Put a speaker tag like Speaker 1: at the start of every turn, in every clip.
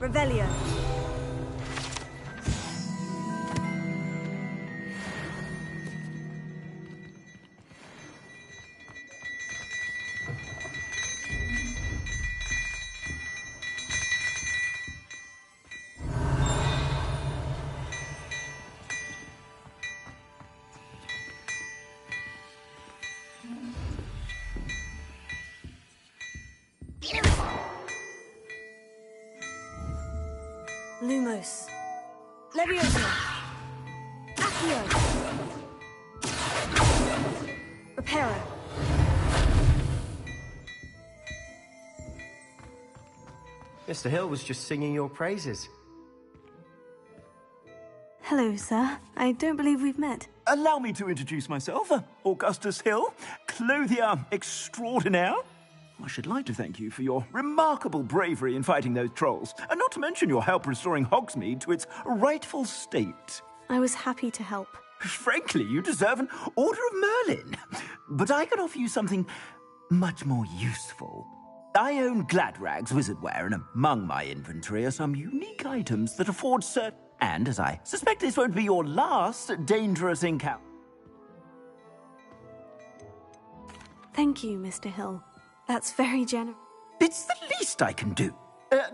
Speaker 1: Revelio. Lumos. Levioso. Accio. Reparo.
Speaker 2: Mr. Hill was just singing your praises.
Speaker 1: Hello, sir. I don't believe we've met.
Speaker 3: Allow me to introduce myself, Augustus Hill, clothier extraordinaire. I should like to thank you for your remarkable bravery in fighting those trolls, and not to mention your help restoring Hogsmeade to its rightful state.
Speaker 1: I was happy to help.
Speaker 3: Frankly, you deserve an Order of Merlin. But I can offer you something much more useful. I own Gladrag's wizardware, and among my inventory are some unique items that afford certain... And, as I suspect this won't be your last dangerous encounter...
Speaker 1: Thank you, Mr. Hill. That's very generous.
Speaker 3: It's the least I can do.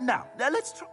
Speaker 3: Now, let's try...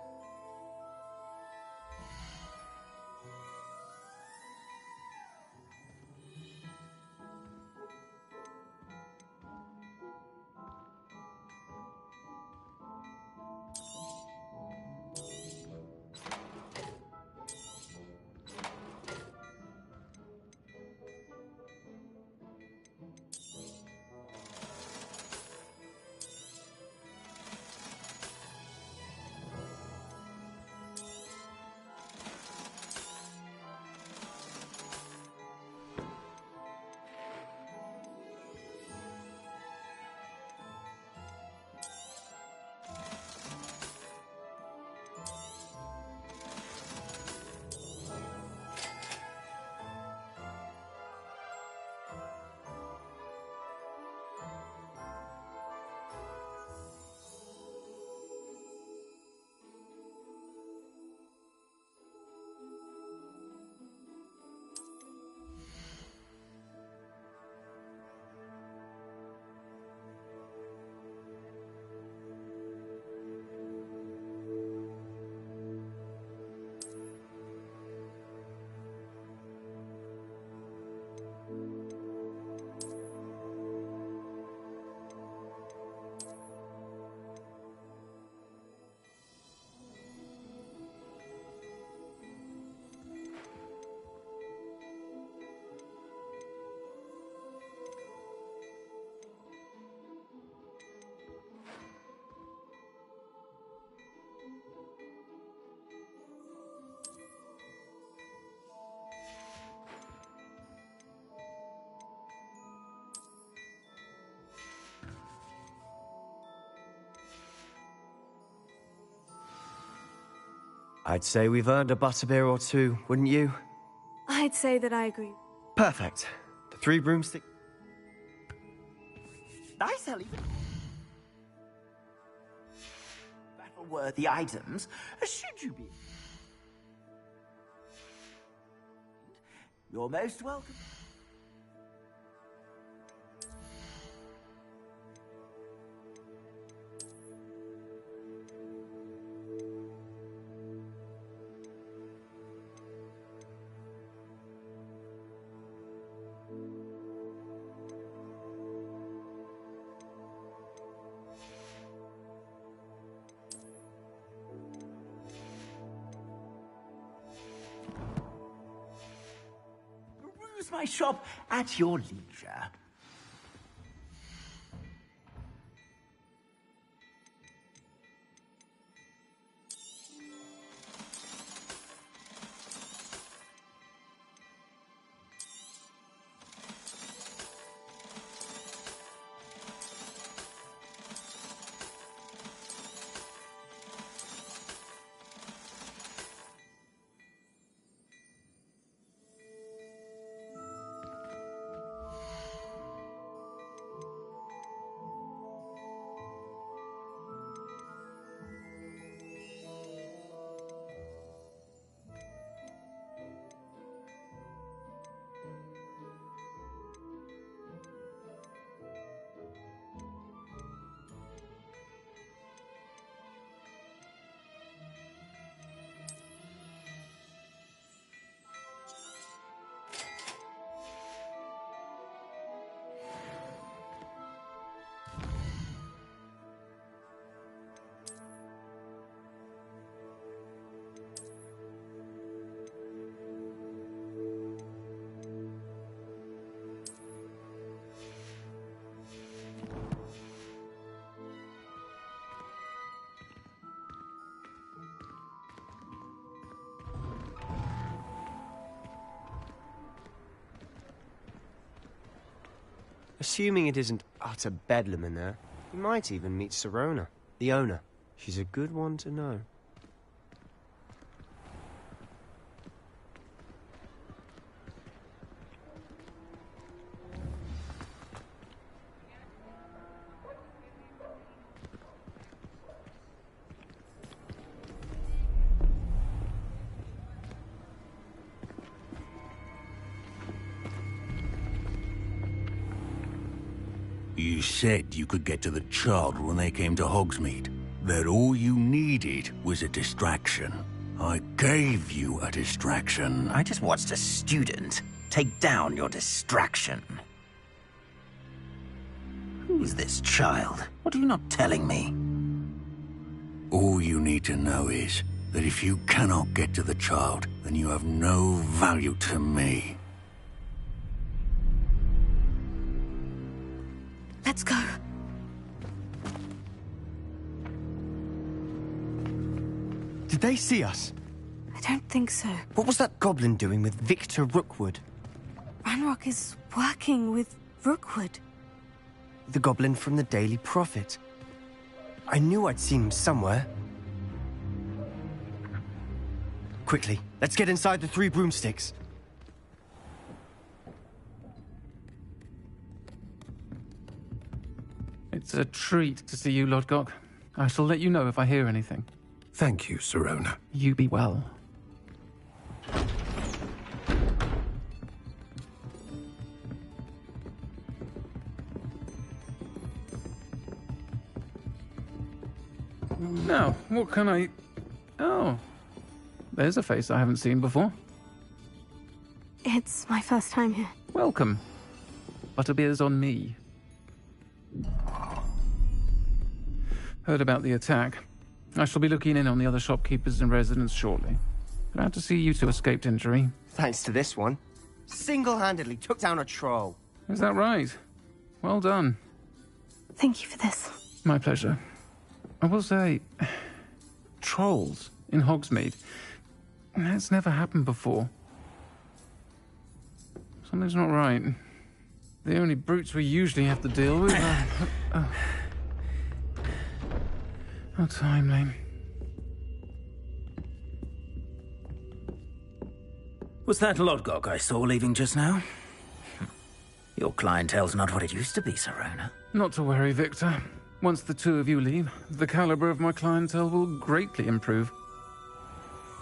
Speaker 2: I'd say we've earned a butterbeer or two, wouldn't you?
Speaker 1: I'd say that I agree.
Speaker 2: Perfect. The 3 broomstick...
Speaker 3: Nice, Ellie. Battle-worthy items, should you be... You're most welcome. Peruse my shop at your leisure.
Speaker 2: Assuming it isn't utter bedlam in there, you might even meet Sirona, the owner. She's a good one to know.
Speaker 4: You said you could get to the child when they came to Hogsmeade. That all you needed was a distraction. I gave you a distraction.
Speaker 3: I just watched a student take down your distraction. Who's this child? What are you not telling me?
Speaker 4: All you need to know is that if you cannot get to the child, then you have no value to me.
Speaker 1: Let's go.
Speaker 2: Did they see us?
Speaker 1: I don't think so.
Speaker 2: What was that goblin doing with Victor Rookwood?
Speaker 1: Ranrock is working with Rookwood.
Speaker 2: The goblin from the Daily Prophet. I knew I'd seen him somewhere. Quickly, let's get inside the 3 broomsticks.
Speaker 5: It's a treat to see you, Lodgok. I shall let you know if I hear anything.
Speaker 6: Thank you, Sirona.
Speaker 5: You be well. Now, what can I... Oh, there's a face I haven't seen before.
Speaker 1: It's my first time here.
Speaker 5: Welcome. Butterbeer's on me. Heard about the attack. I shall be looking in on the other shopkeepers and residents shortly. Glad to see you two escaped injury.
Speaker 2: Thanks to this one. Single-handedly took down a troll.
Speaker 5: Is that right? Well done.
Speaker 1: Thank you for this.
Speaker 5: My pleasure. I will say, trolls in Hogsmeade. That's never happened before. Something's not right. The only brutes we usually have to deal with are... How timely.
Speaker 3: Was that Lodgok I saw leaving just now? Your clientele's not what it used to be, Sirona.
Speaker 5: Not to worry, Victor. Once the two of you leave, the caliber of my clientele will greatly improve.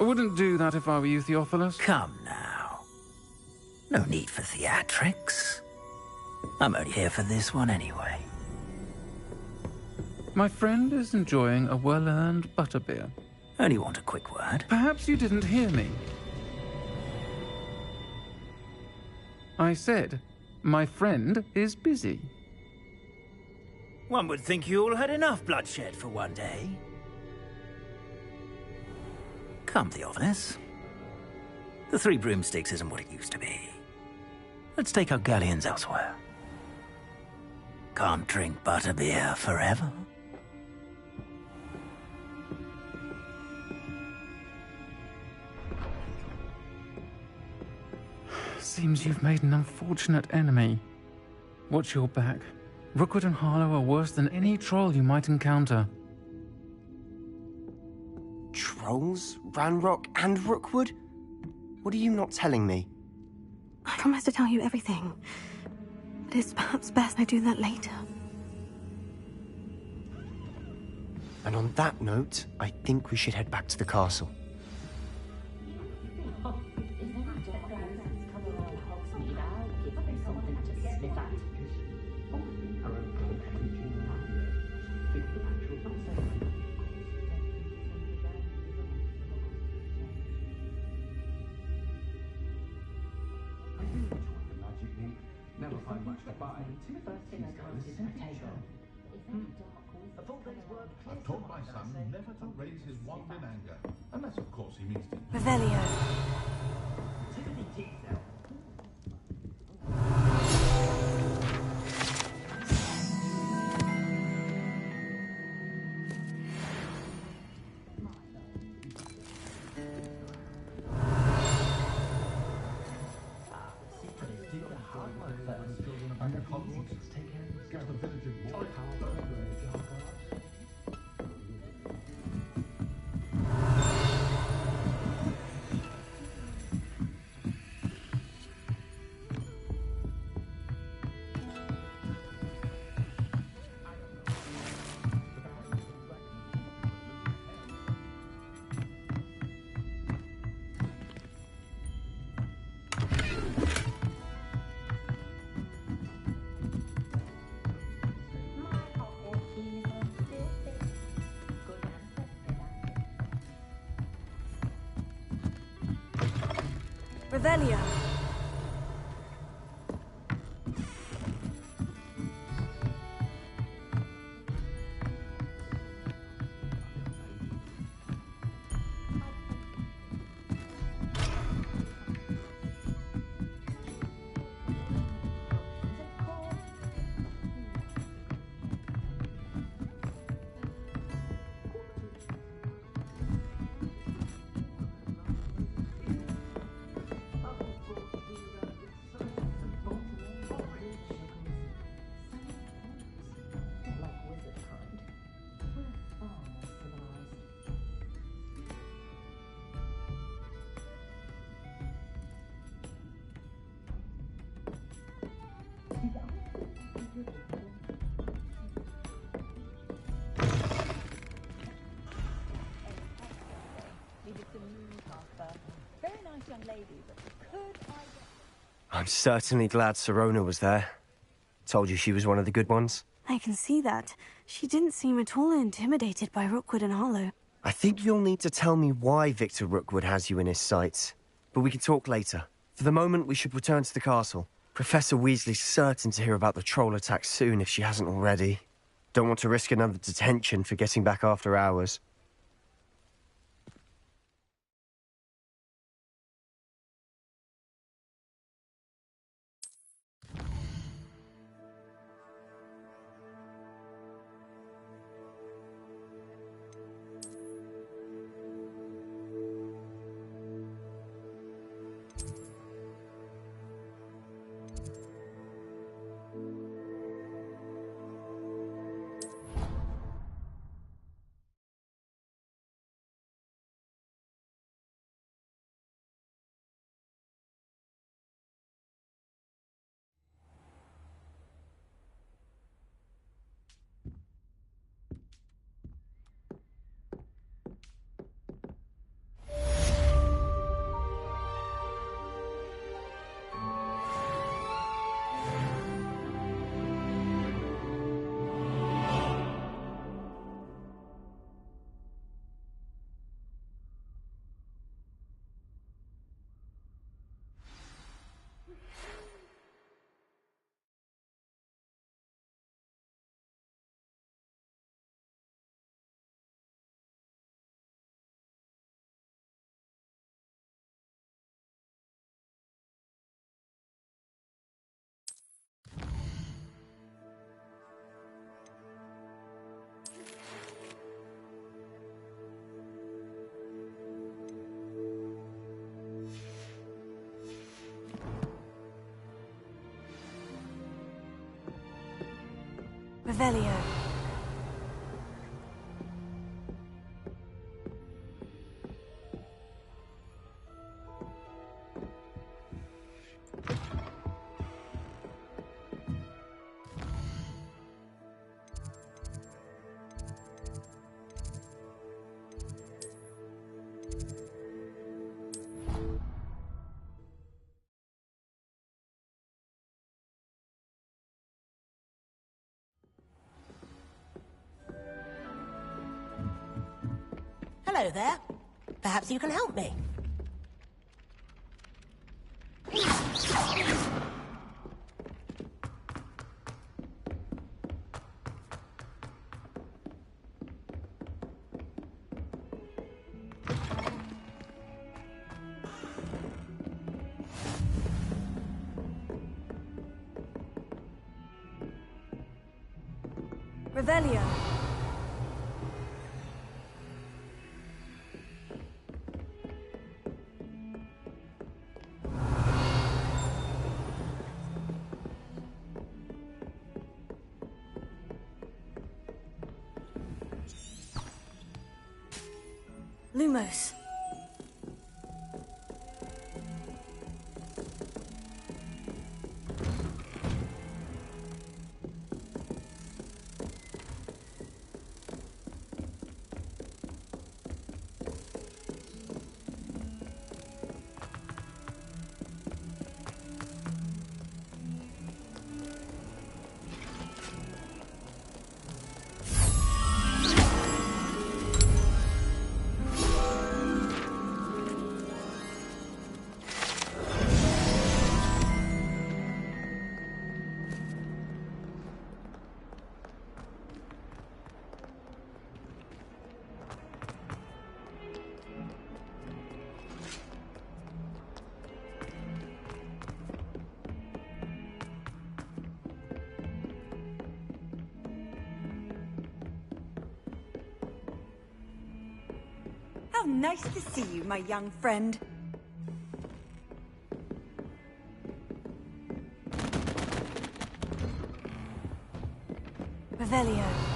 Speaker 5: I wouldn't do that if I were you, Theophilus.
Speaker 3: Come now. No need for theatrics. I'm only here for this one anyway.
Speaker 5: My friend is enjoying a well-earned butterbeer.
Speaker 3: Only want a quick word.
Speaker 5: Perhaps you didn't hear me. I said, my friend is busy.
Speaker 3: One would think you all had enough bloodshed for one day. Come, Theophilus. The 3 broomsticks isn't what it used to be. Let's take our galleons elsewhere. Can't drink butterbeer forever.
Speaker 5: Seems you've made an unfortunate enemy. Watch your back. Rookwood and Harlow are worse than any troll you might encounter.
Speaker 2: Trolls? Ranrock and Rookwood? What are you not telling me?
Speaker 1: I promise to tell you everything. But it's perhaps best I do that later.
Speaker 2: And on that note, I think we should head back to the castle.
Speaker 6: I've taught my son never to raise his wand in anger, unless, of course, he means to.
Speaker 1: Revelio.
Speaker 6: at the village in more power than the jar guards.
Speaker 1: Revelio.
Speaker 2: I'm certainly glad Sirona was there. Told you she was one of the good ones.
Speaker 1: I can see that. She didn't seem at all intimidated by Rookwood and Hollow.
Speaker 2: I think you'll need to tell me why Victor Rookwood has you in his sights. But we can talk later. For the moment, we should return to the castle. Professor Weasley's certain to hear about the troll attack soon if she hasn't already. Don't want to risk another detention for getting back after hours.
Speaker 1: Revelio.
Speaker 7: Hello there. Perhaps you can help me.
Speaker 1: Revelio. Lumos.
Speaker 8: How nice to see you, my young friend.
Speaker 1: Revelio.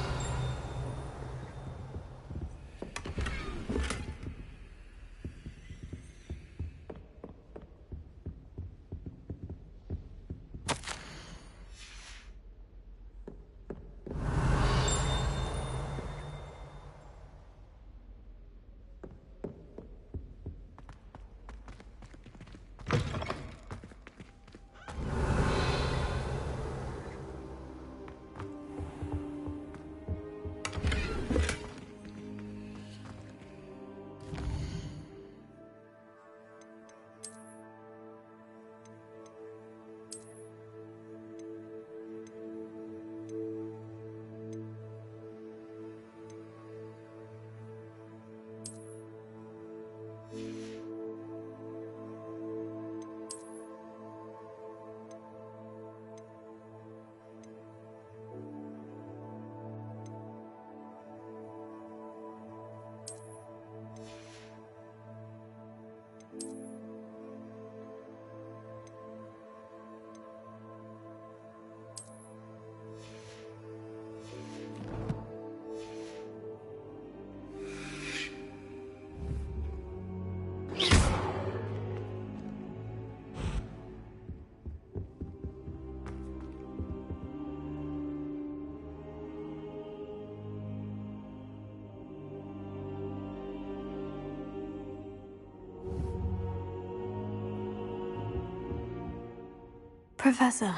Speaker 1: Professor,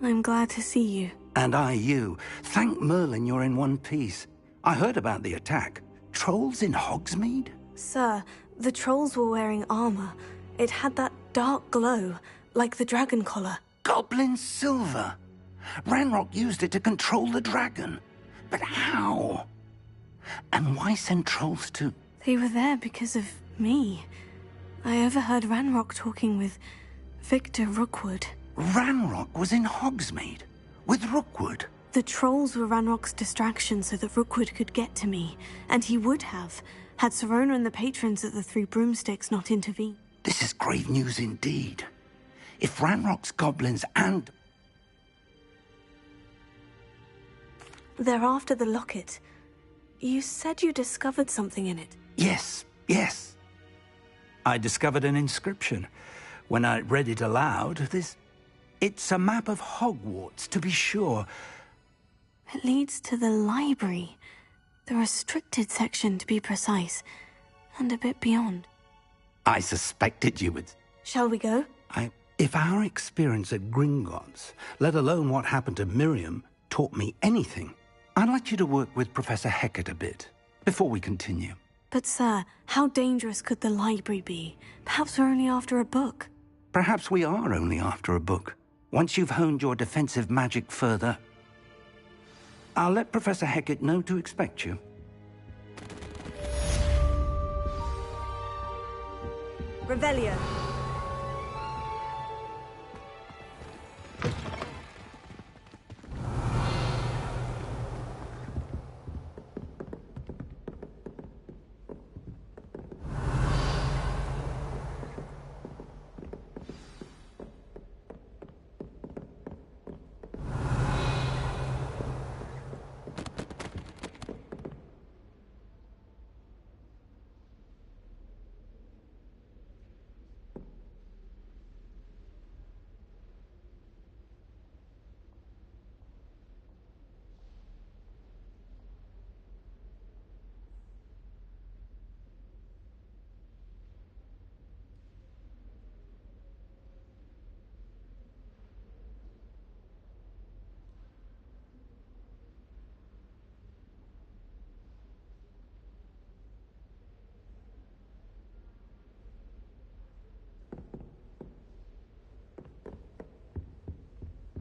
Speaker 1: I'm glad to see you.
Speaker 9: And I you. Thank Merlin you're in one piece. I heard about the attack. Trolls in Hogsmeade?
Speaker 1: Sir, the trolls were wearing armor. It had that dark glow, like the dragon collar.
Speaker 9: Goblin silver. Ranrock used it to control the dragon. But how? And why send trolls to...
Speaker 1: They were there because of me. I overheard Ranrock talking with Victor Rookwood.
Speaker 9: Ranrock was in Hogsmeade? With Rookwood?
Speaker 1: The trolls were Ranrock's distraction so that Rookwood could get to me. And he would have, had Serona and the patrons at the Three Broomsticks not intervened.
Speaker 9: This is grave news indeed. If Ranrock's goblins and...
Speaker 1: They're after the locket. You said you discovered something in it.
Speaker 9: Yes, yes. I discovered an inscription. When I read it aloud, it's a map of Hogwarts, to be sure.
Speaker 1: It leads to the library. The restricted section, to be precise. And a bit beyond.
Speaker 9: I suspected you would...
Speaker 1: Shall we go?
Speaker 9: If our experience at Gringotts, let alone what happened to Miriam, taught me anything, I'd like you to work with Professor Hecat a bit, before we continue.
Speaker 1: But sir, how dangerous could the library be? Perhaps we're only after a book.
Speaker 9: Perhaps we are only after a book. Once you've honed your defensive magic further, I'll let Professor Hecat know to expect you.
Speaker 8: Revelio.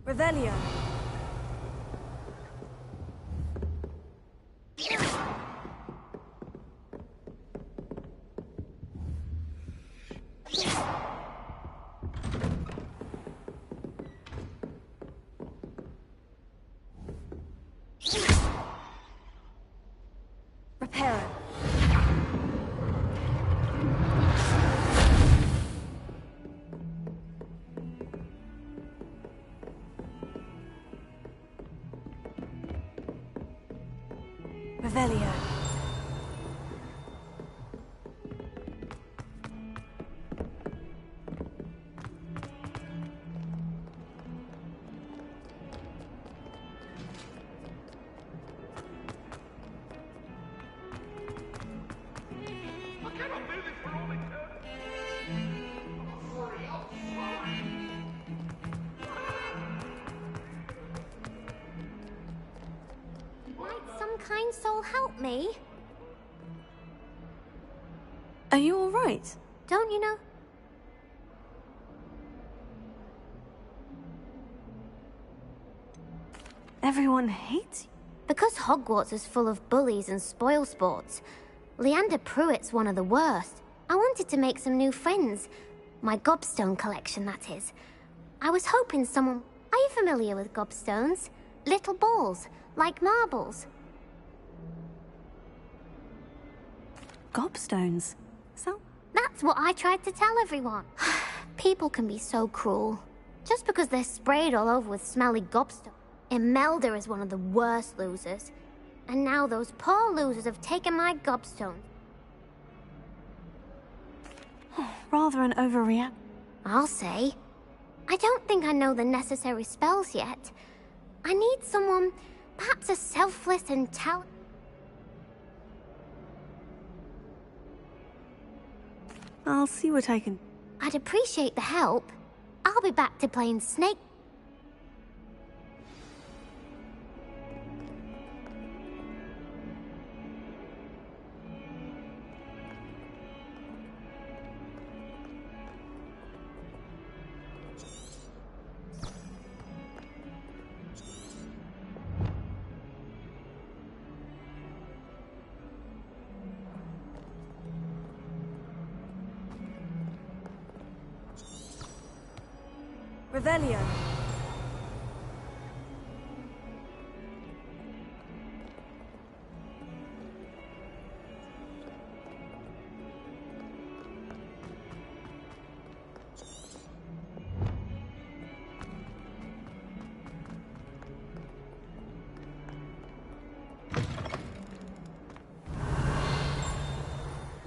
Speaker 8: Revelio. Reparo. Revelio.
Speaker 10: Some kind soul help me?
Speaker 1: Are you all right?
Speaker 10: Don't you know?
Speaker 1: Everyone hates you.
Speaker 10: Because Hogwarts is full of bullies and spoilsports, Leander Pruitt's one of the worst. I wanted to make some new friends. My gobstone collection, that is. I was hoping someone... Are you familiar with gobstones? Little balls, like marbles.
Speaker 1: Gobstones? So?
Speaker 10: That's what I tried to tell everyone. People can be so cruel. Just because they're sprayed all over with smelly gobstones. Imelda is one of the worst losers. And now those poor losers have taken my gobstone.
Speaker 1: Rather an overreact.
Speaker 10: I'll say. I don't think I know the necessary spells yet. I need someone, perhaps a selfless and
Speaker 1: I'll see what I can...
Speaker 10: I'd appreciate the help. I'll be back to playing Snake.
Speaker 8: Revelio.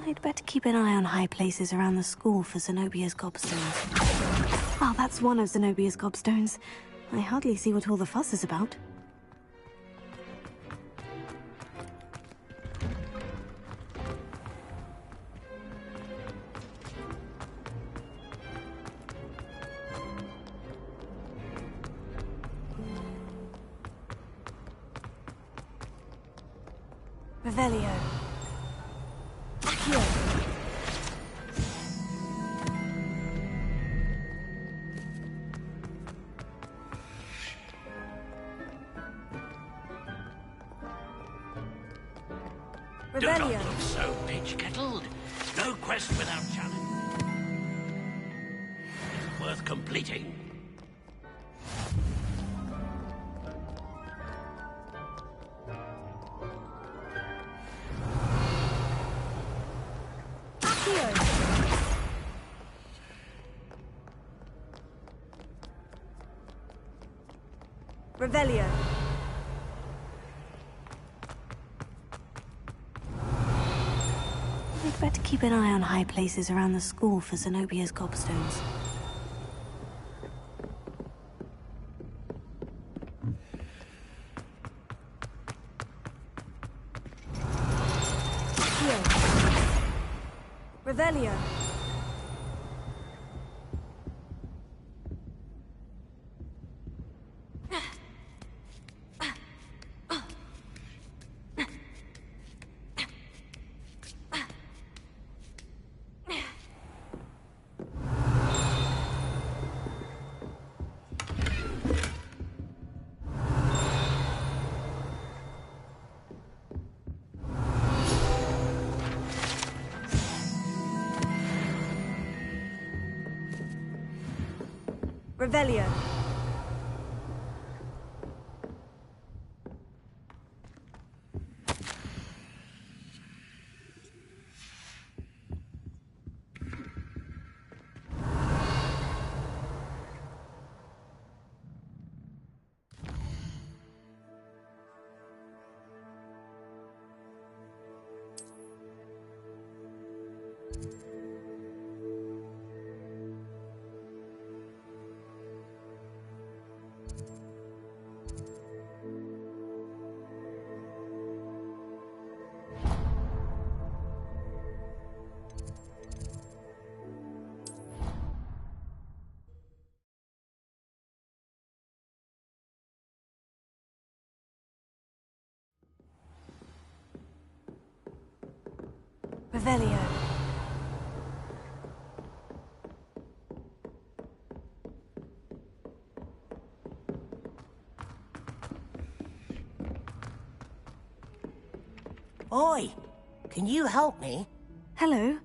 Speaker 1: I'd better keep an eye on high places around the school for Zenobia's gobstones. Well, that's one of Zenobia's gobstones. I hardly see what all the fuss is about. Revelio. Accio.
Speaker 4: Do not
Speaker 8: Revelio.
Speaker 4: look so pitch-kettled. No quest without challenge. It's worth completing.
Speaker 8: Revelio.
Speaker 1: I'd better keep an eye on high places around the school for Zenobia's gobstones.
Speaker 8: Revelio. Revelio. Revelio.
Speaker 7: Oi, can you help me?
Speaker 1: Hello?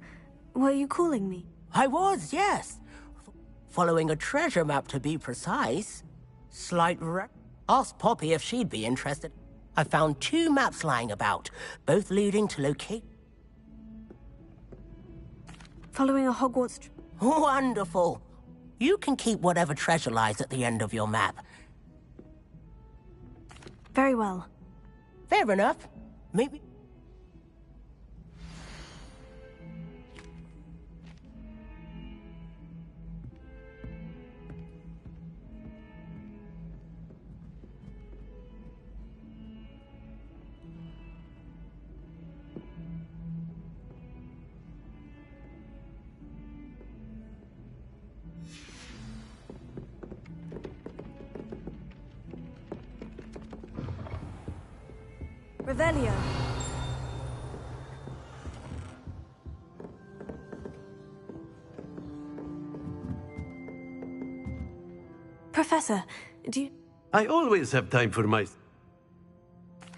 Speaker 1: Were you calling me?
Speaker 7: I was, yes. Following a treasure map, to be precise. Asked Poppy if she'd be interested. I found 2 maps lying about, both leading to locate...
Speaker 1: Following a Hogwarts...
Speaker 7: Wonderful. You can keep whatever treasure lies at the end of your map.
Speaker 1: Very well.
Speaker 7: Fair enough. Maybe...
Speaker 8: Revelio.
Speaker 1: Professor, do you...
Speaker 11: I always have time for my...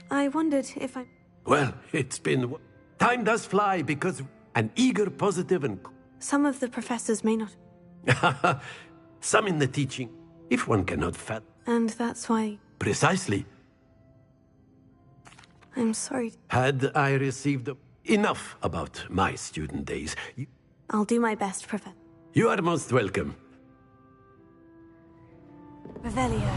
Speaker 1: I wondered if I...
Speaker 11: Well, it's been... Time does fly because... An eager, positive, and...
Speaker 1: Some of the professors may not...
Speaker 11: Some in the teaching, if one cannot
Speaker 1: And that's why...
Speaker 11: Precisely.
Speaker 1: I'm sorry.
Speaker 11: Had I received enough about my student days...
Speaker 1: I'll do my best, Professor.
Speaker 11: You are most welcome.
Speaker 8: Revelio.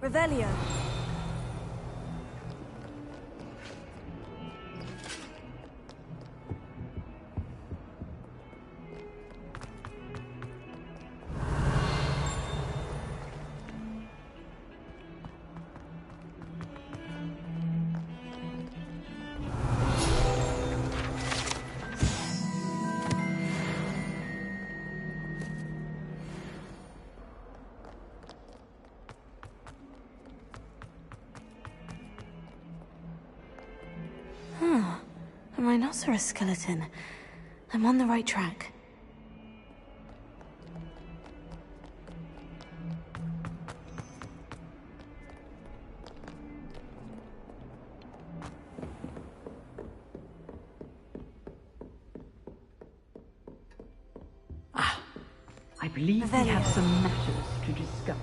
Speaker 8: Revelio.
Speaker 1: A rhinoceros skeleton. I'm on the right track.
Speaker 12: I believe we have some matters to discuss.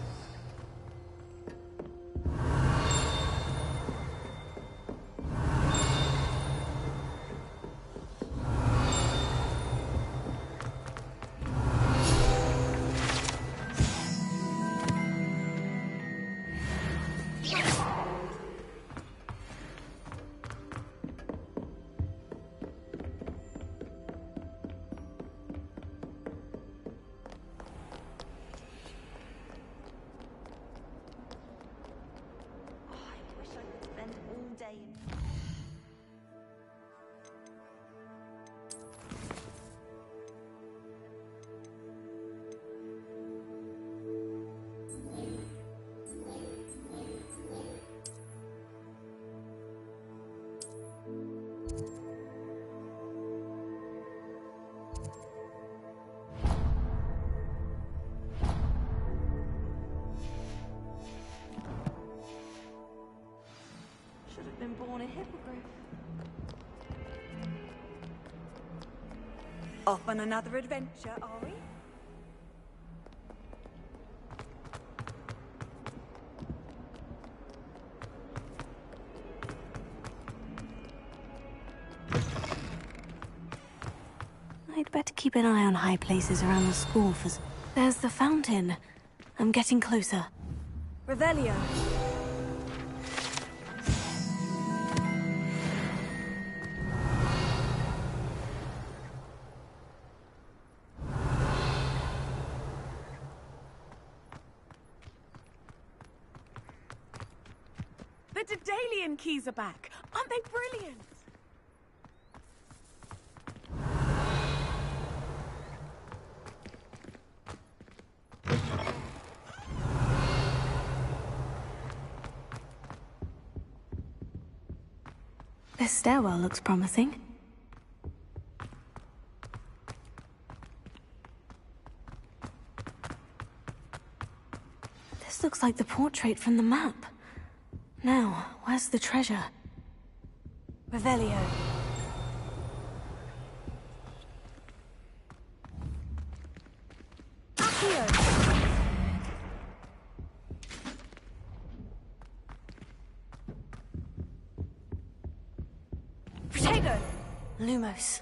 Speaker 8: born a hippogriff. Off on another adventure, are we?
Speaker 1: I'd better keep an eye on high places around the school for... There's the fountain. I'm getting closer.
Speaker 8: Revelio.
Speaker 13: The Daedalian keys are back. Aren't they brilliant?
Speaker 1: This stairwell looks promising. This looks like the portrait from the map. Now, where's the treasure?
Speaker 8: Revelio.
Speaker 1: Protego! Lumos.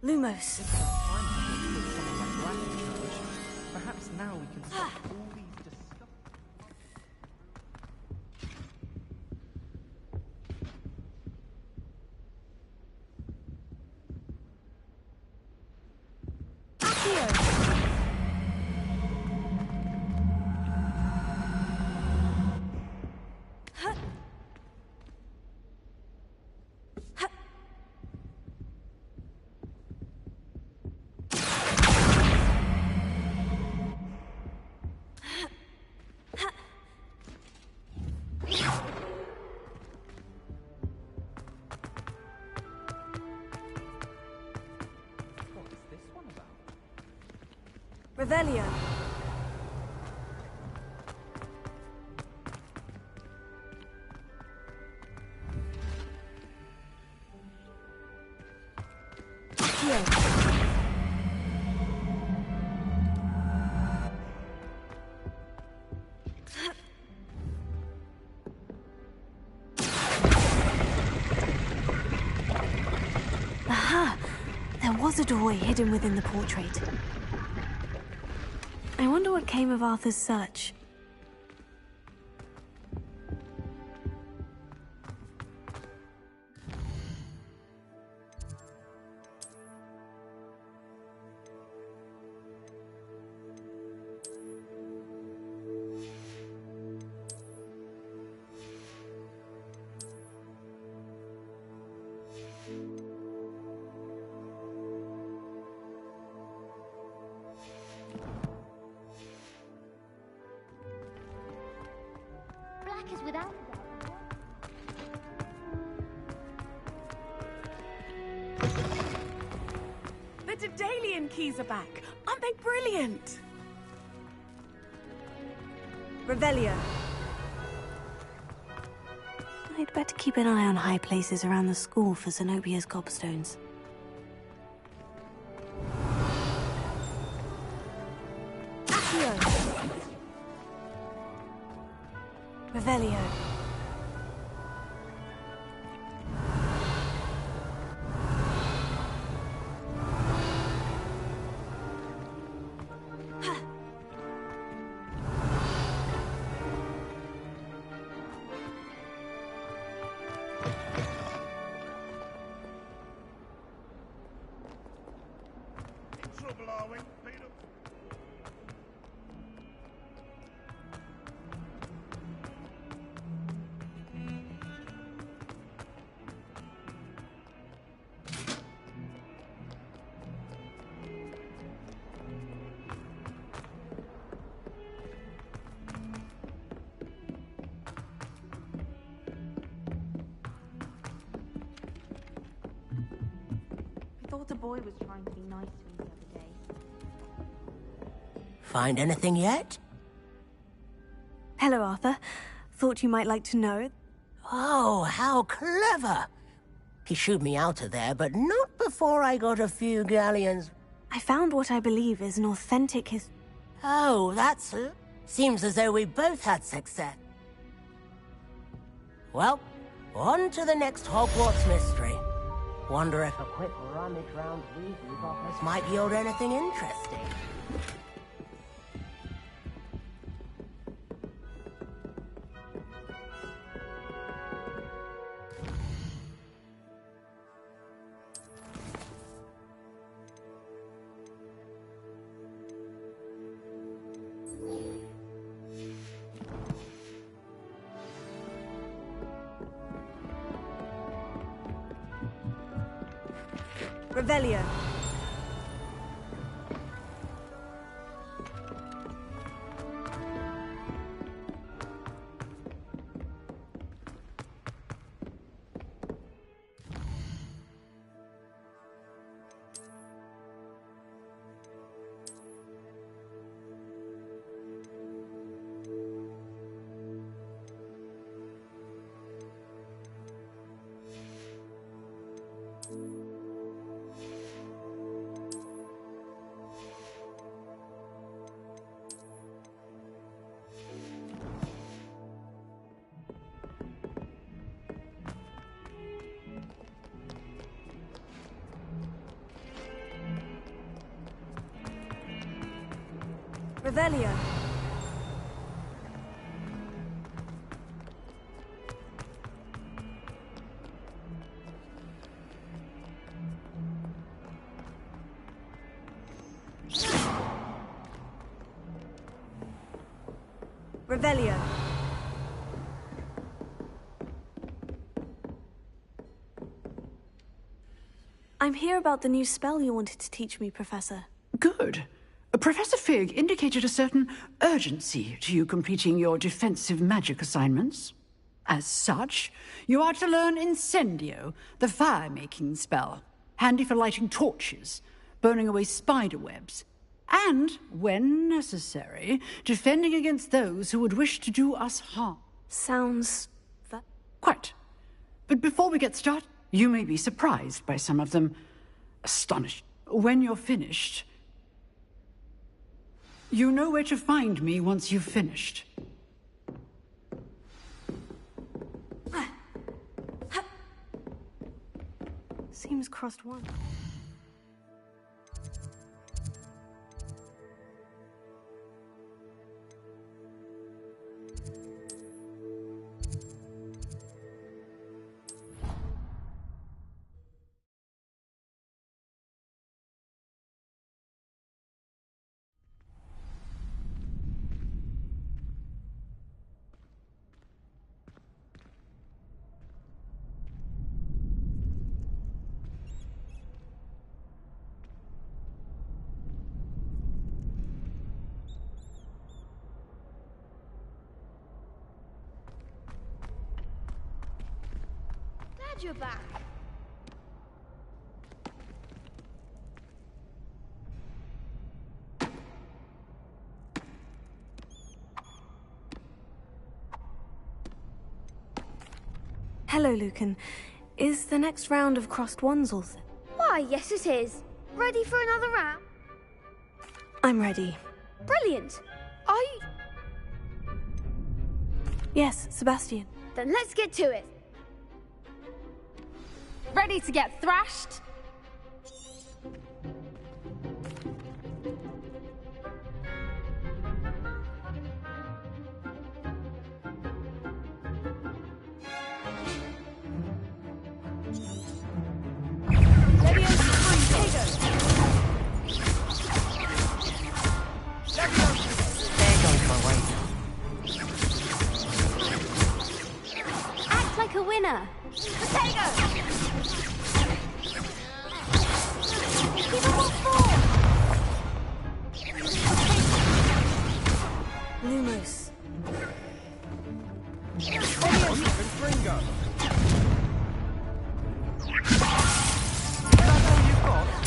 Speaker 1: Lumos.
Speaker 14: Perhaps now we can stop all these
Speaker 8: Revelio.
Speaker 1: Aha! There was a doorway hidden within the portrait. I wonder what came of Arthur's search.
Speaker 10: Black is without
Speaker 13: The Daedalian keys are back. Aren't they brilliant?
Speaker 8: Revelio.
Speaker 1: I'd better keep an eye on high places around the school for Zenobia's gobstones.
Speaker 8: Revelio.
Speaker 6: Trouble, are we, Peter?
Speaker 12: thought a boy was trying to be nice to me the other day.
Speaker 7: Find anything yet?
Speaker 1: Hello, Arthur. Thought you might like to know.
Speaker 7: Oh, how clever! He shooed me out of there, but not before I got a few galleons.
Speaker 1: I found what I believe is an authentic
Speaker 7: Oh, that's... Seems as though we both had success. Well, on to the next Hogwarts mystery. Wonder if a quick rummage round Weasley's office might yield anything interesting.
Speaker 1: Revelio. Revelio. Revelio. I'm here about the new spell you wanted to teach me, Professor.
Speaker 15: Good. Professor Fig indicated a certain urgency to you completing your defensive magic assignments. As such, you are to learn Incendio, the fire-making spell, handy for lighting torches, burning away spider webs, and, when necessary, defending against those who would wish to do us harm.
Speaker 1: Sounds...
Speaker 15: Quite. But before we get started, you may be surprised by some of them. Astonished. When you're finished... You know where to find me once you've finished.
Speaker 1: Seems crossed one.
Speaker 10: You're back.
Speaker 1: Hello, Lucan. Is the next round of crossed ones all set?
Speaker 10: Why, yes it is. Ready for another round?
Speaker 1: I'm ready.
Speaker 10: Brilliant. Are you...
Speaker 1: Yes, Sebastian.
Speaker 10: Then let's get to it.
Speaker 16: Ready to get thrashed?
Speaker 10: Act like a winner. Potato!
Speaker 1: Lumos.
Speaker 14: That's all you've got?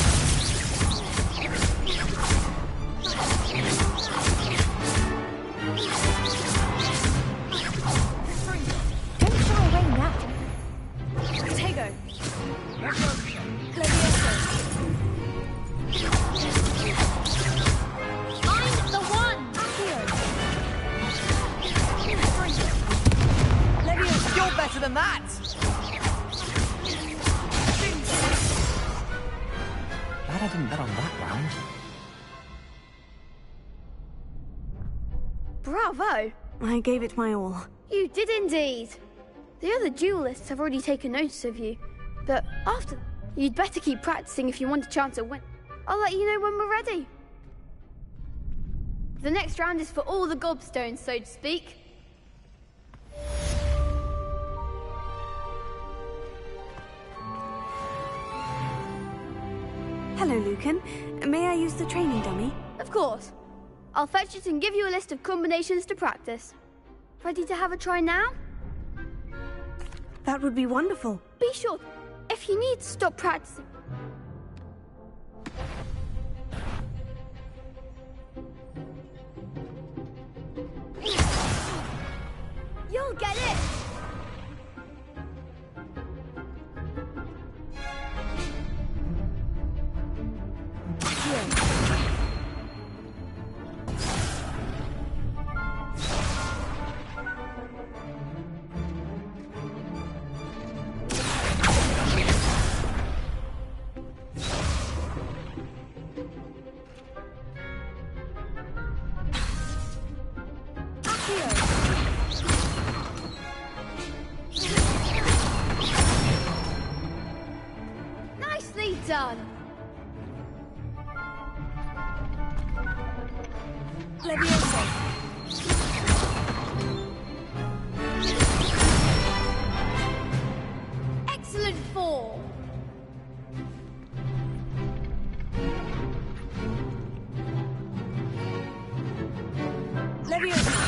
Speaker 14: didn't bet on that round.
Speaker 17: Bravo!
Speaker 1: I gave it my all.
Speaker 17: You did indeed. The other duelists have already taken notice of you, but after, you'd better keep practicing if you want a chance at win. I'll let you know when we're ready. The next round is for all the gobstones, so to speak.
Speaker 1: Hello, Lucan. May I use the training dummy?
Speaker 17: Of course. I'll fetch it and give you a list of combinations to practice. Ready to have a try now?
Speaker 1: That would be wonderful.
Speaker 17: Be sure, if you need to stop practicing. You'll get it! Nicely done!
Speaker 1: Leviosa.
Speaker 17: Excellent form!
Speaker 1: Leviosa.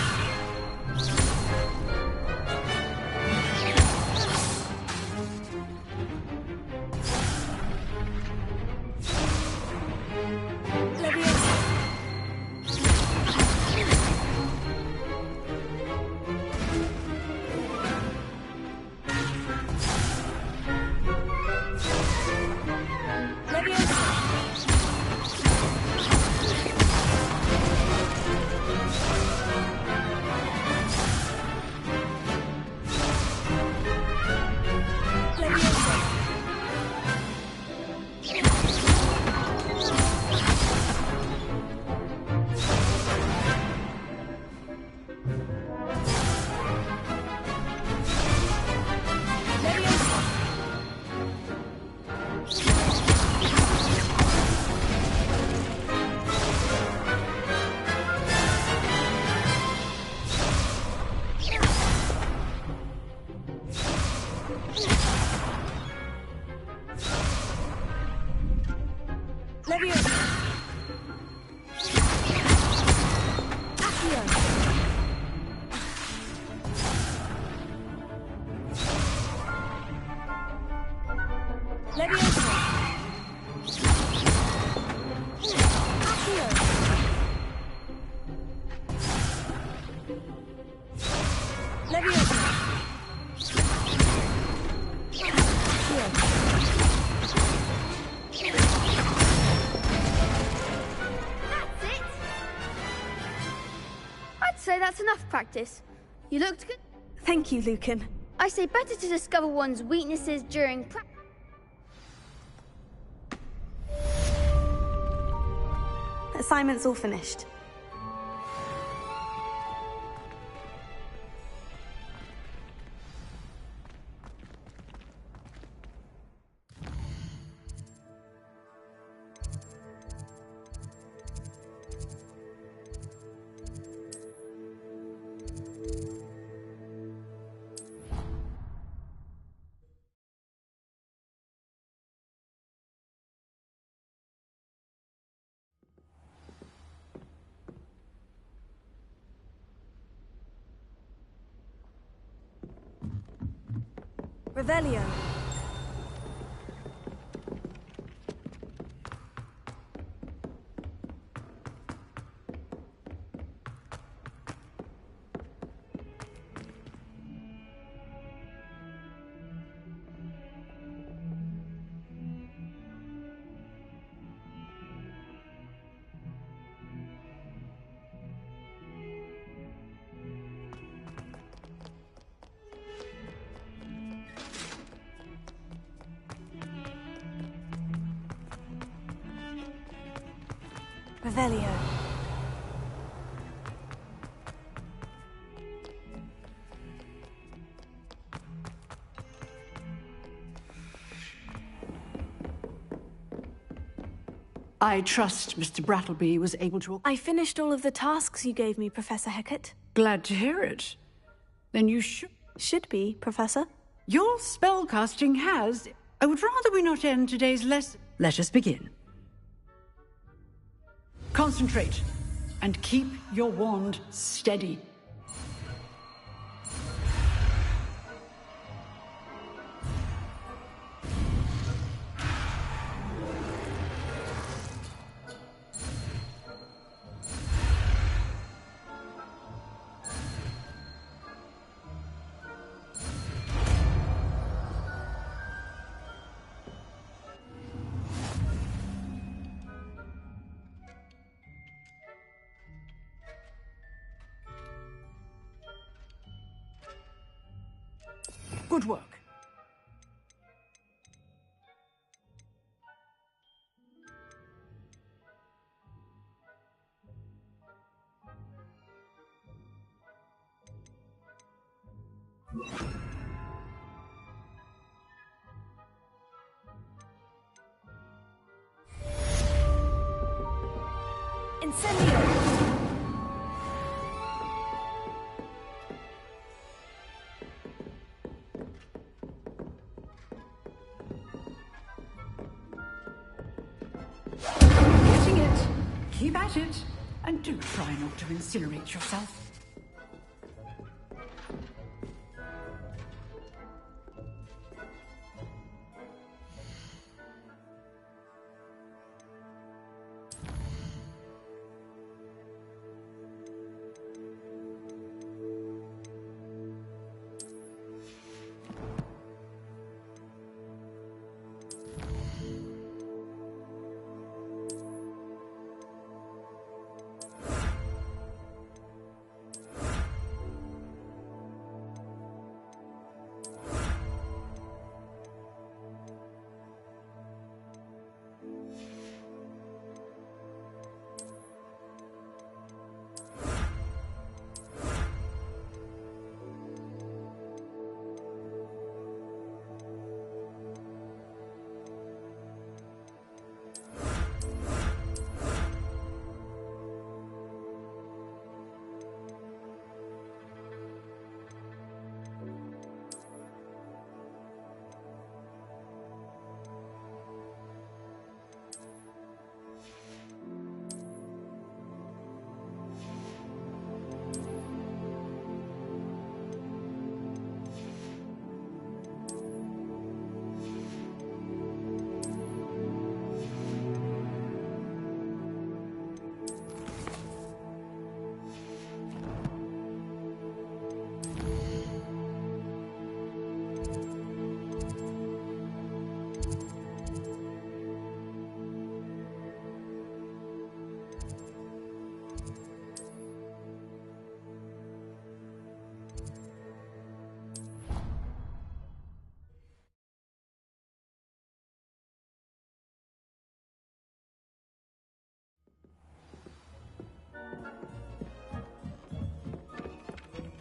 Speaker 17: That's enough practice. You looked good.
Speaker 1: Thank you, Lucan.
Speaker 17: I say better to discover one's weaknesses during practice.
Speaker 1: Assignment's all finished. Revelio. Revelio.
Speaker 15: I trust Mr. Brattleby was able to...
Speaker 1: I finished all of the tasks you gave me, Professor Hecat.
Speaker 15: Glad to hear it. Then you
Speaker 1: should be, Professor.
Speaker 15: Your spellcasting has... I would rather we not end today's lesson. Let us begin. Concentrate, and keep your wand steady. Good work.
Speaker 1: Incendio!
Speaker 15: Getting it. Keep at it. And do try not to incinerate yourself.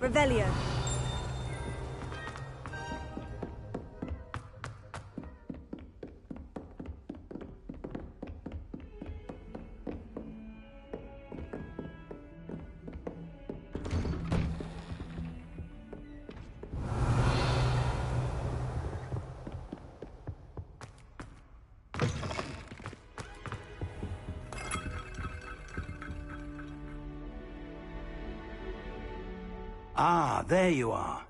Speaker 1: Revelio.
Speaker 9: Ah, there you are.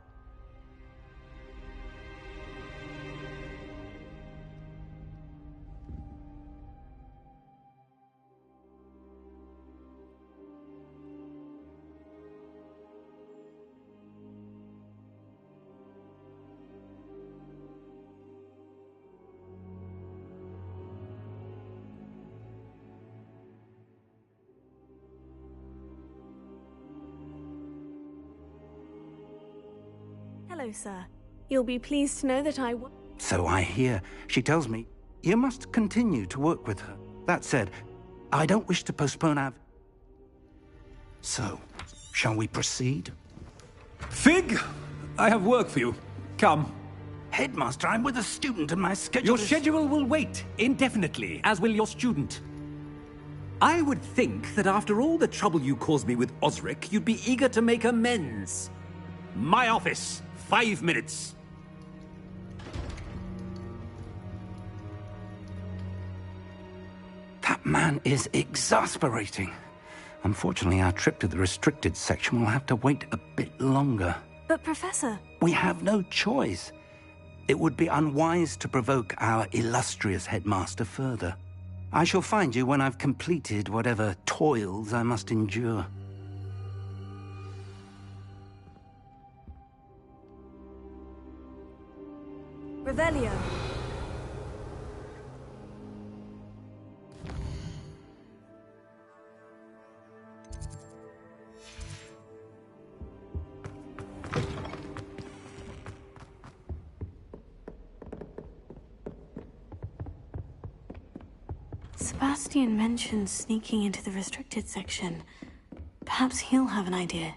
Speaker 1: Hello, sir. You'll be pleased to know that
Speaker 9: So I hear. She tells me you must continue to work with her. That said, I don't wish to postpone our... So, shall we proceed?
Speaker 11: Fig! I have work for you. Come.
Speaker 9: Headmaster, I'm with a student and my schedule
Speaker 11: Your
Speaker 9: is...
Speaker 11: schedule will wait indefinitely, as will your student. I would think that after all the trouble you caused me with Osric, you'd be eager to make amends. My office, 5 minutes.
Speaker 9: That man is exasperating. Unfortunately, our trip to the restricted section will have to wait a bit longer.
Speaker 1: But, Professor...
Speaker 9: We have no choice. It would be unwise to provoke our illustrious headmaster further. I shall find you when I've completed whatever toils I must endure.
Speaker 1: Revelio. Sebastian mentioned sneaking into the restricted section. Perhaps he'll have an idea.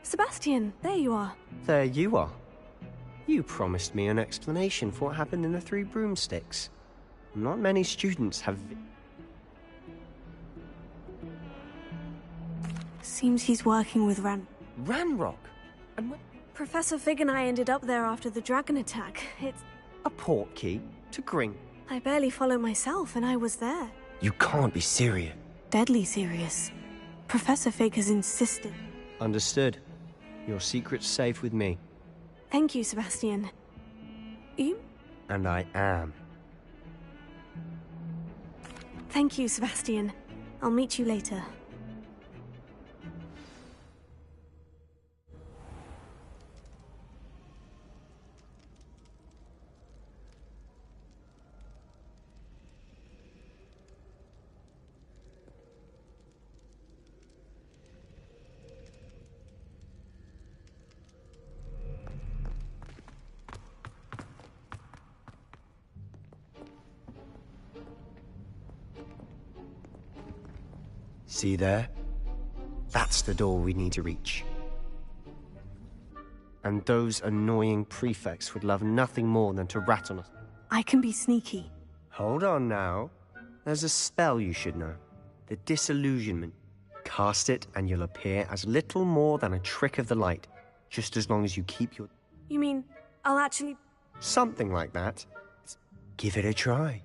Speaker 1: Sebastian, there you are.
Speaker 2: There you are. You promised me an explanation for what happened in the Three Broomsticks. Not many students have...
Speaker 1: Seems he's working with
Speaker 2: Ranrock? And
Speaker 1: Professor Fig and I ended up there after the dragon attack. It's...
Speaker 2: a portkey to Gring.
Speaker 1: I barely follow myself, and I was there.
Speaker 2: You can't be serious.
Speaker 1: Deadly serious. Professor Fig has insisted.
Speaker 2: Understood. Your secret's safe with me.
Speaker 1: Thank you, Sebastian. You?
Speaker 2: And I am.
Speaker 1: Thank you, Sebastian. I'll meet you later.
Speaker 2: See there? That's the door we need to reach. And those annoying prefects would love nothing more than to rat on us.
Speaker 1: I can be sneaky.
Speaker 2: Hold on now. There's a spell you should know. The Disillusionment. Cast it and you'll appear as little more than a trick of the light. Just as long as you keep your...
Speaker 1: You mean, I'll actually...
Speaker 2: Something like that. Give it a try.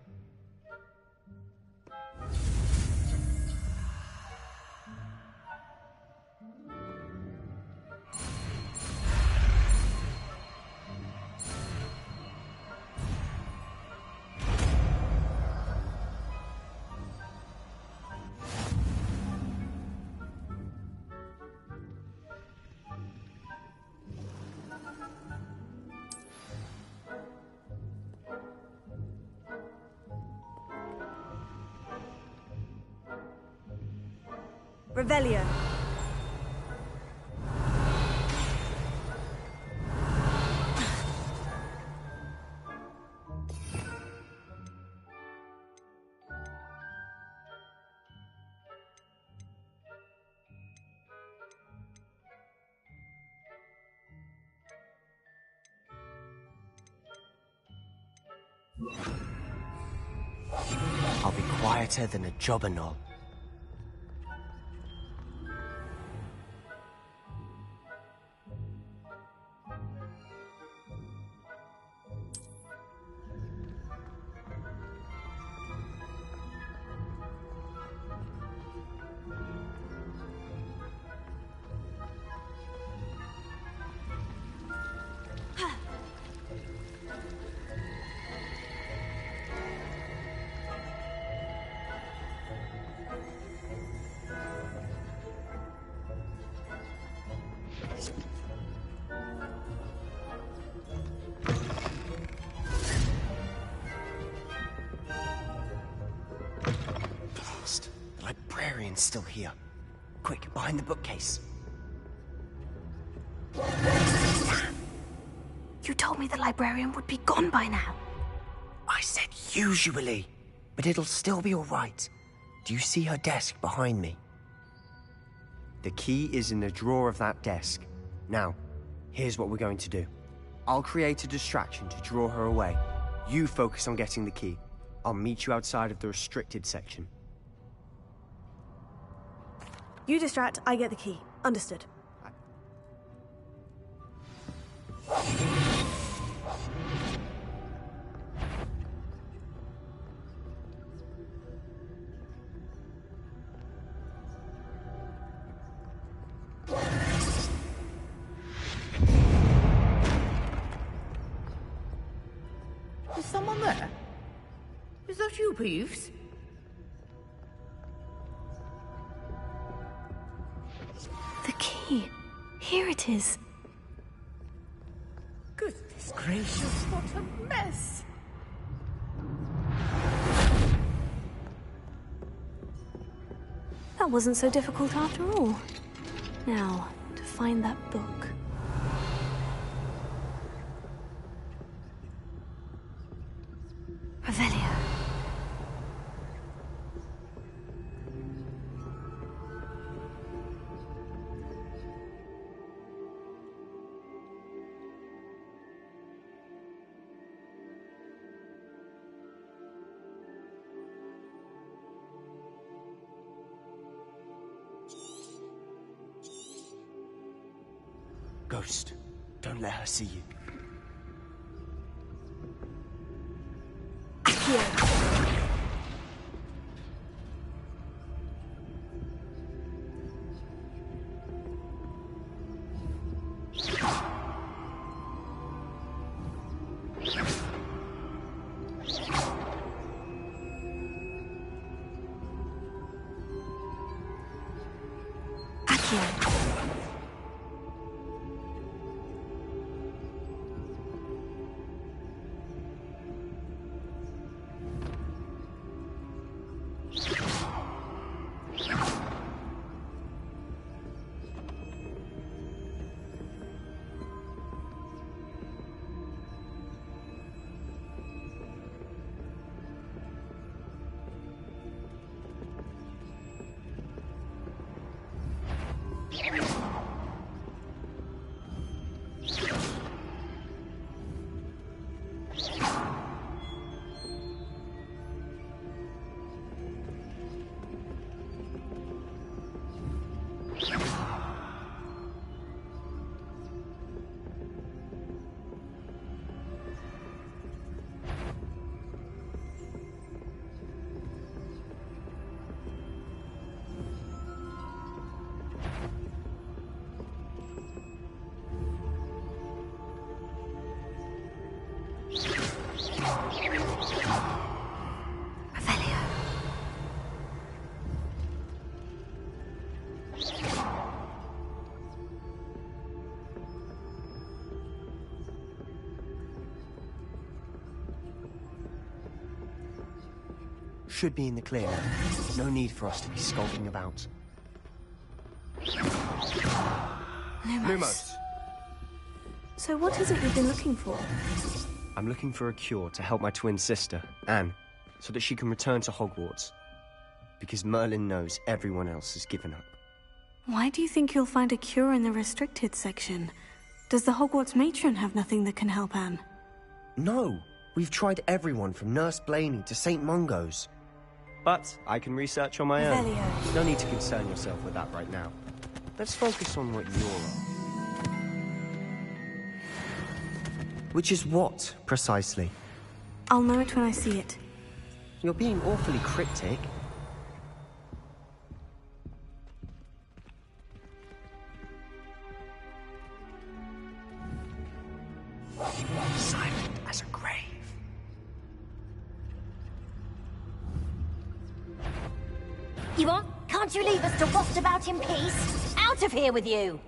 Speaker 1: Revelio.
Speaker 2: I'll be quieter than a jobberknoll. librarian's still here. Quick, behind the bookcase.
Speaker 1: You told me the librarian would be gone by now.
Speaker 2: I said usually, but it'll still be all right. Do you see her desk behind me? The key is in the drawer of that desk. Now, here's what we're going to do. I'll create a distraction to draw her away. You focus on getting the key. I'll meet you outside of the restricted section.
Speaker 18: You distract, I get the key. Understood.
Speaker 19: Is someone there? Is that you, Peeves?
Speaker 1: The key. Here it is.
Speaker 19: Goodness gracious, what a mess!
Speaker 1: That wasn't so difficult after all. Now, to find that book. Revelio.
Speaker 2: Ghost, don't let her see you. Should be in the clear now. No need for us to be skulking about. Lumos.
Speaker 1: So what is it you've been looking for?
Speaker 2: I'm looking for a cure to help my twin sister, Anne, so that she can return to Hogwarts. Because Merlin knows everyone else has given up.
Speaker 1: Why do you think you'll find a cure in the restricted section? Does the Hogwarts matron have nothing that can help Anne?
Speaker 2: No! We've tried everyone from Nurse Blaney to St. Mungo's. But I can research on my own.
Speaker 1: Revelio.
Speaker 2: No need to concern yourself with that right now. Let's focus on what you're on. Which is what, precisely?
Speaker 1: I'll know it when I see it.
Speaker 2: You're being awfully cryptic. Silent as a grave.
Speaker 20: You want? Can't you leave us to waft about in peace? Out of here with you!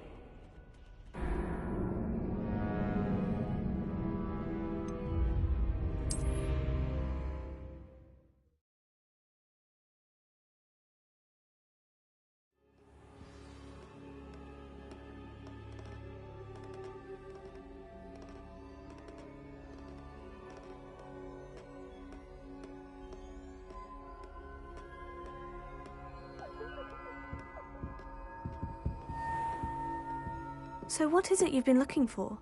Speaker 18: So what is it you've been looking for?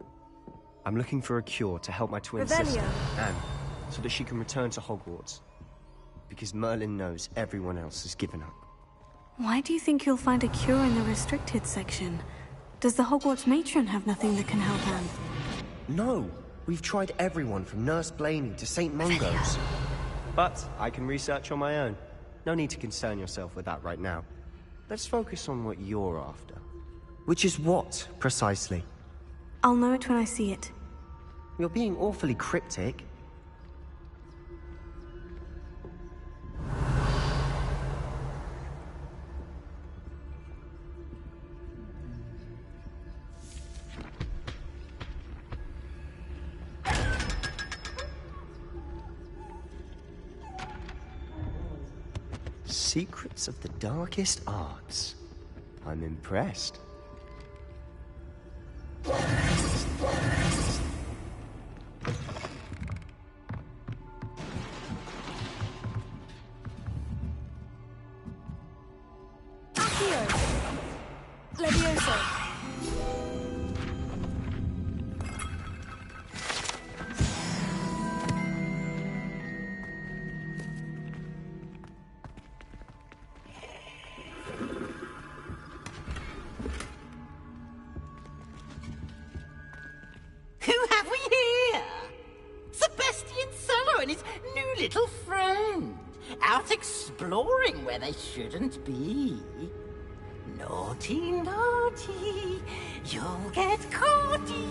Speaker 2: I'm looking for a cure to help my twin
Speaker 18: Revelio.
Speaker 2: sister, Anne, so that she can return to Hogwarts. Because Merlin knows everyone else has given up.
Speaker 1: Why do you think you'll find a cure in the restricted section? Does the Hogwarts matron have nothing that can help Anne?
Speaker 2: No! We've tried everyone from Nurse Blaney to St. Mungo's. But I can research on my own. No need to concern yourself with that right now. Let's focus on what you're after. Which is what, precisely?
Speaker 1: I'll know it when I see it.
Speaker 2: You're being awfully cryptic. Secrets of the darkest arts. I'm impressed.
Speaker 18: Levioso.
Speaker 19: Who have we here? Sebastian Cello and his new little friend. Out exploring where they shouldn't be. Naughty, naughty, you'll get caughty.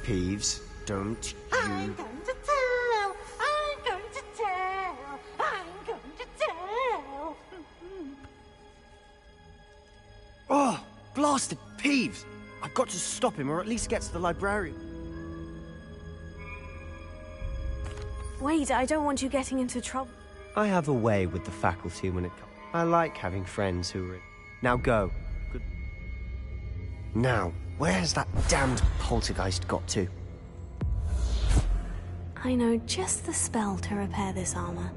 Speaker 2: Peeves, don't you...
Speaker 19: I'm going to tell, I'm going to tell, I'm going to tell.
Speaker 2: Oh, blasted Peeves! I've got to stop him, or at least get to the librarian.
Speaker 18: Wait, I don't want you getting into trouble.
Speaker 2: I have a way with the faculty when it comes. I like having friends who are... Now go. Good. Now, where's that damned poltergeist got to?
Speaker 1: I know just the spell to repair this armor.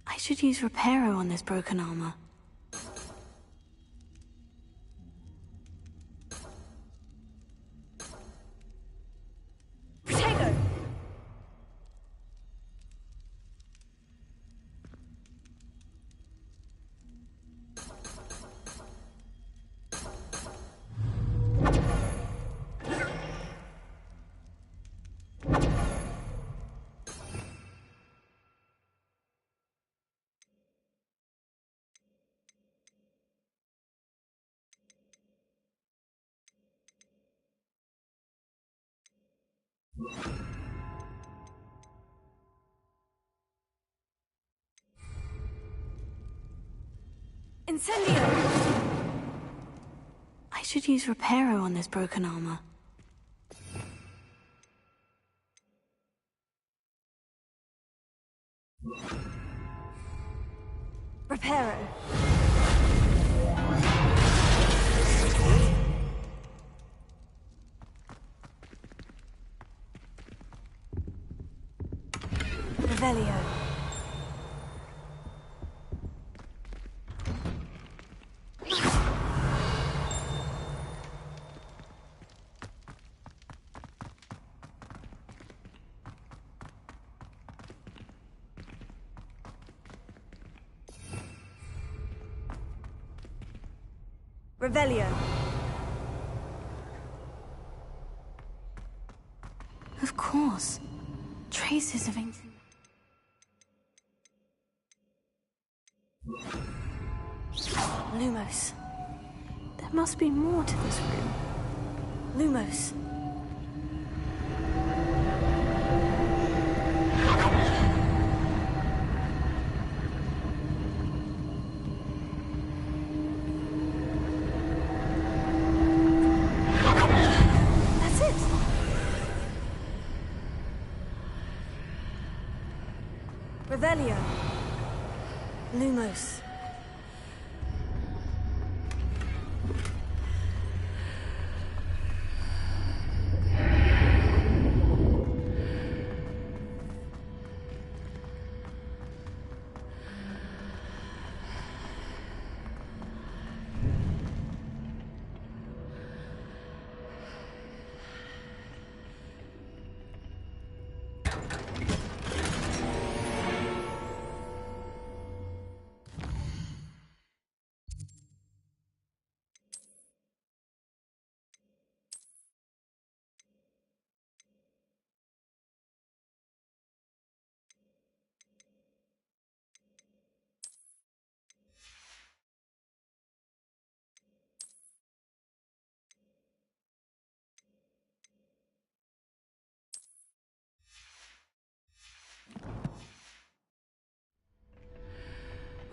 Speaker 1: I should use Reparo on this broken armor.
Speaker 18: Protego! Incendio!
Speaker 1: I should use Reparo on this broken armor.
Speaker 18: Reparo. Revelio. Revelio.
Speaker 1: Of course. Traces of ancient...
Speaker 18: Lumos.
Speaker 1: There must be more to this room.
Speaker 18: Lumos. Lumos.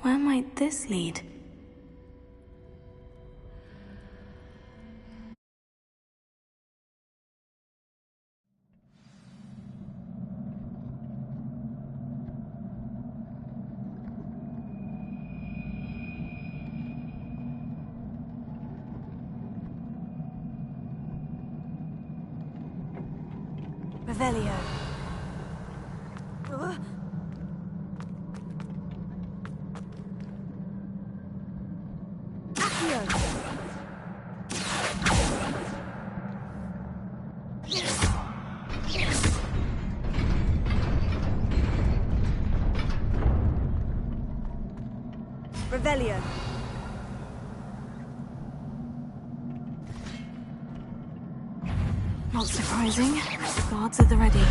Speaker 18: Where might this lead? Revelio. Revelio. Not surprising. Guards at the ready.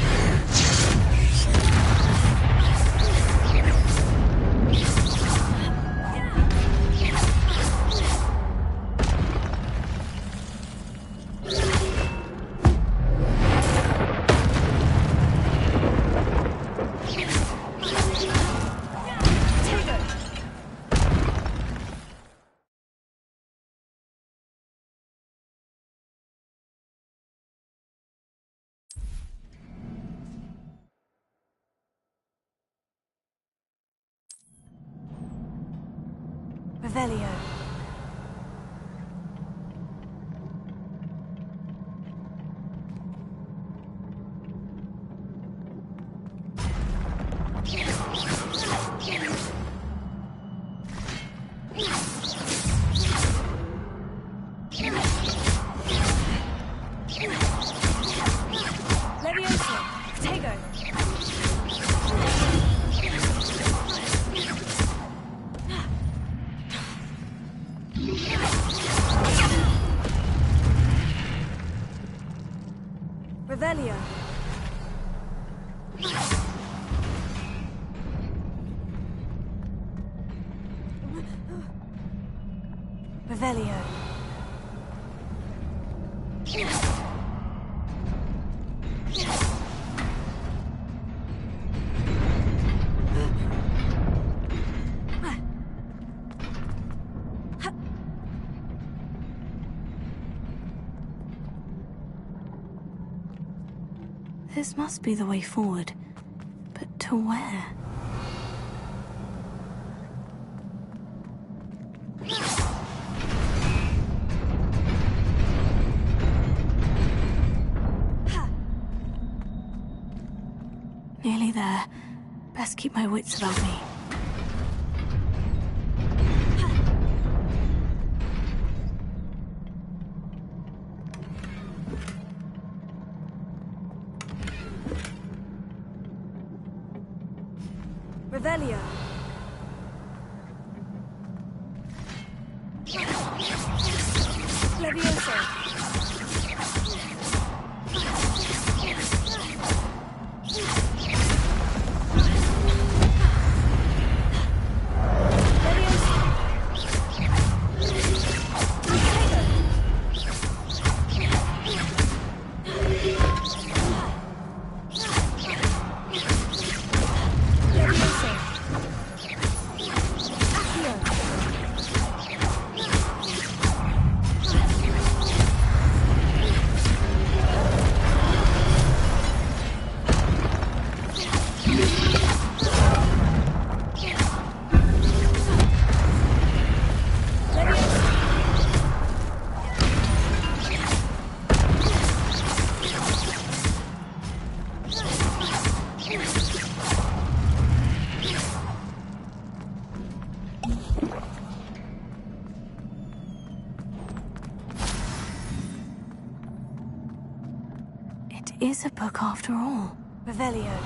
Speaker 18: Revelio. Levioso. Protego. Revelio. Revelio. This must be the way forward. But to where? Nearly there. Best keep my wits about me. Revelio. Levioso.
Speaker 1: is a book after all.
Speaker 18: Revelio.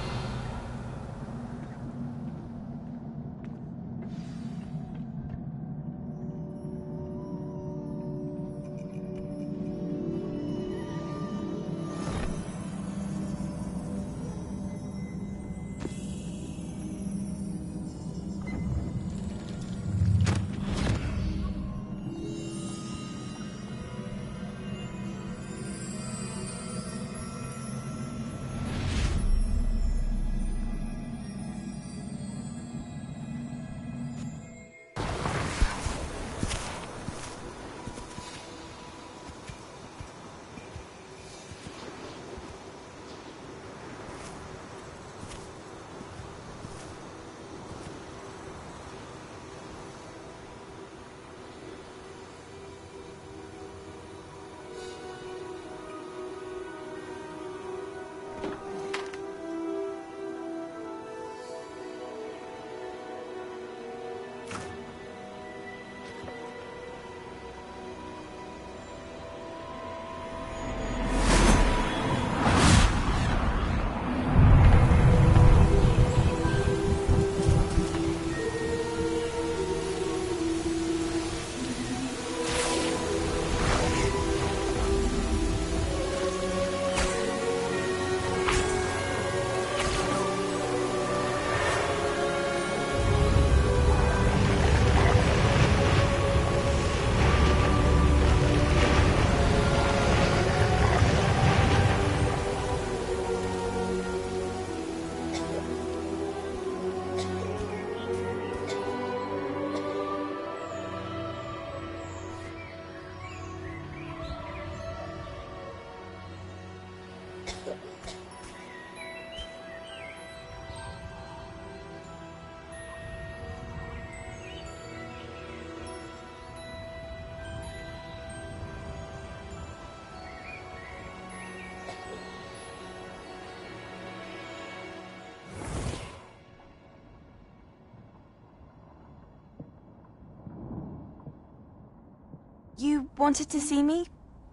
Speaker 13: You wanted to see me?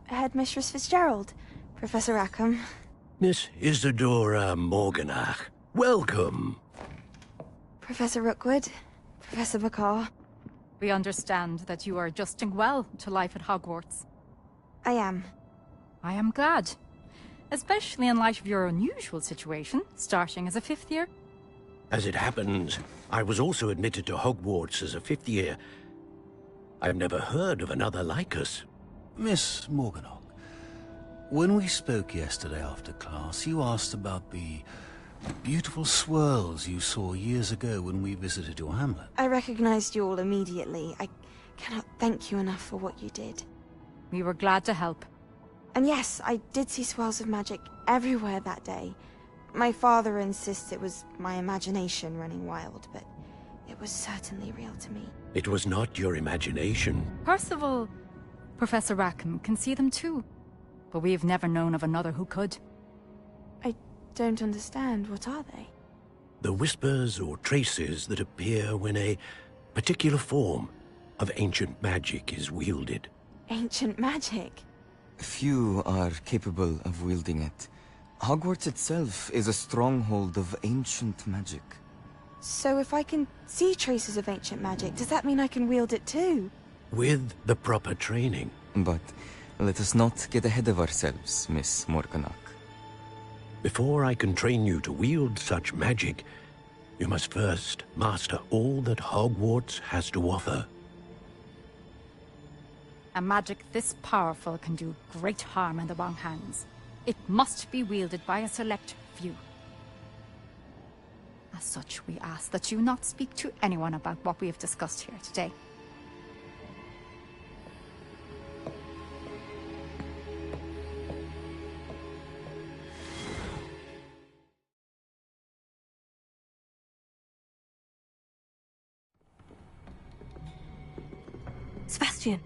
Speaker 13: Headmistress Fitzgerald? Professor Rackham?
Speaker 4: Miss Isadora Morganach, welcome.
Speaker 13: Professor Rookwood? Professor McCaw?
Speaker 21: We understand that you are adjusting well to life at Hogwarts.
Speaker 13: I am.
Speaker 21: I am glad. Especially in light of your unusual situation, starting as a 5th year.
Speaker 4: As it happens, I was also admitted to Hogwarts as a 5th year. I've never heard of another like us.
Speaker 22: Miss Morganach, when we spoke yesterday after class, you asked about the beautiful swirls you saw years ago when we visited your hamlet.
Speaker 13: I recognized you all immediately. I cannot thank you enough for what you did.
Speaker 21: We were glad to help.
Speaker 13: And yes, I did see swirls of magic everywhere that day. My father insists it was my imagination running wild, but it was certainly real to me.
Speaker 4: It was not your imagination.
Speaker 21: Percival, Professor Rackham can see them too. But we have never known of another who could.
Speaker 13: I don't understand. What are they?
Speaker 4: The whispers or traces that appear when a particular form of ancient magic is wielded.
Speaker 13: Ancient magic?
Speaker 23: Few are capable of wielding it. Hogwarts itself is a stronghold of ancient magic.
Speaker 13: So if I can see traces of ancient magic, does that mean I can wield it too?
Speaker 4: With the proper training.
Speaker 23: But let us not get ahead of ourselves, Miss Morganach.
Speaker 4: Before I can train you to wield such magic, you must first master all that Hogwarts has to offer.
Speaker 21: A magic this powerful can do great harm in the wrong hands. It must be wielded by a select few. As such, we ask that you not speak to anyone about what we have discussed here today.
Speaker 1: Sebastian!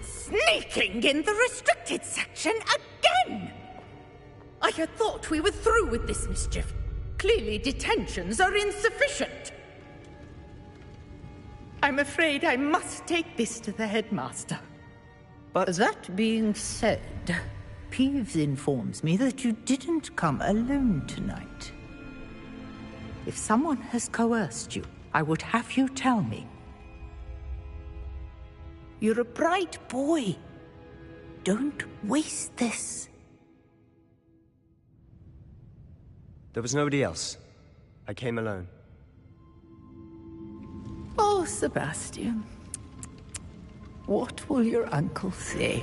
Speaker 24: Sneaking in the restricted section again! I had thought we were through with this mischief. Clearly detentions are insufficient. I'm afraid I must take this to the headmaster.
Speaker 2: But...
Speaker 24: That being said, Peeves informs me that you didn't come alone tonight. If someone has coerced you, I would have you tell me. You're a bright boy. Don't waste this.
Speaker 2: There was nobody else. I came alone.
Speaker 24: Oh, Sebastian. What will your uncle say?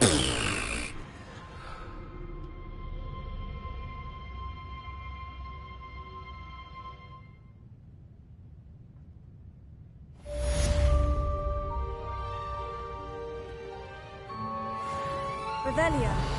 Speaker 1: Revelio.